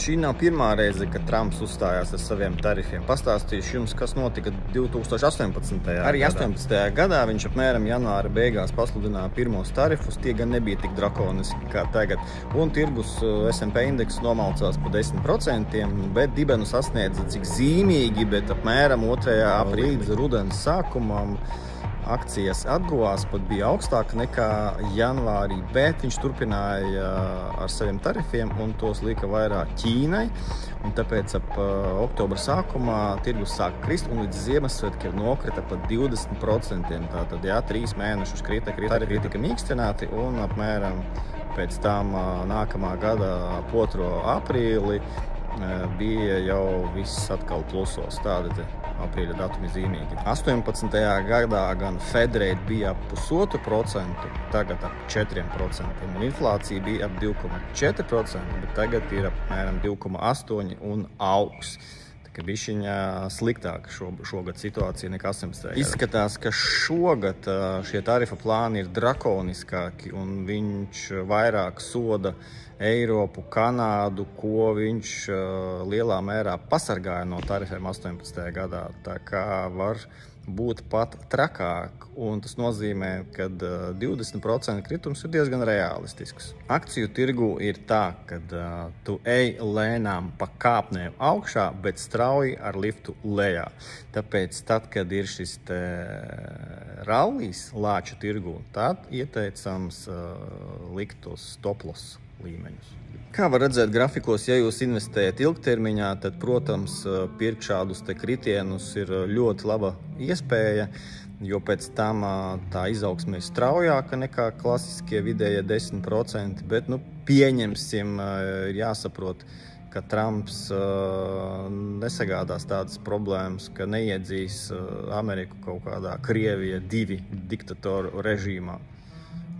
Šī nav pirmā reize, kad Trumps uzstājās ar saviem tarifiem. Pastāstīšu jums, kas notika 2018. gadā. Arī 18. gadā viņš apmēram janvāra beigās pasludināja pirmos tarifus. Tie gan nebija tik drakoniski kā tagad. Un tirgus S&P indeks nomalcās pa 10%, bet dibenu sasniedza cik zīmīgi, bet apmēram 2. aprīļa līdz rudens sākumam. Akcijas atguvās, pat bija augstāka nekā janvārī, bet viņš turpināja ar saviem tarifiem un tos lika vairāk Ķīnai. Un tāpēc ap oktobra sākumā tirgus sāka krist un līdz Ziemassvētkiem nokrita pat 20%. Tātad, 3 mēnešus tarifi tika mīkstināti un apmēram pēc tam nākamā gada ap 2. aprīli bija jau viss atkal plusos. Tāda aprīļa datumi zīmīgi. 18. gadā gan Fed rate bija ap 0,5%, tagad ap 4%. Un inflācija bija ap 2,4%, bet tagad ir apmēram 2,8% un augs. Ka bišķiņā sliktāka šogad situācija nekā 18. gadā. Izskatās, ka šogad šie tarifa plāni ir drakoniskāki un viņš vairāk soda Eiropu, Kanādu, ko viņš lielā mērā pasargāja no tarifiem 18. gadā. Tā kā var būt pat trakāk, un tas nozīmē, ka 20% kritums ir diezgan realistisks. Akciju tirgu ir tā, ka tu ej lēnām pa kāpnēm augšā, bet strauji ar liftu lejā. Tāpēc tad, kad ir šis rallijs lāču tirgu, tad ieteicams likt tos stoplos līmeņus. Kā var redzēt grafikos, ja jūs investējat ilgtermiņā, tad, protams, pirkt šādus kritienus ir ļoti laba iespēja, jo pēc tam tā izaugsme ir straujāka nekā klasiskie vidējie 10%, bet, pieņemsim, ir jāsaprot, ka Trumps nesagādās tādas problēmas, ka neiedzīs Ameriku kaut kādā Krievija 2 diktatoru režīmā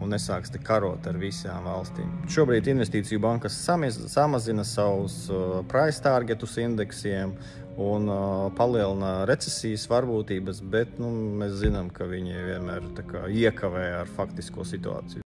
un nesāks te karot ar visām valstīm. Šobrīd investīciju bankas samazina savus price targetus indeksiem un palielina recesijas varbūtības, bet mēs zinām, ka viņi vienmēr iekavē ar faktisko situāciju.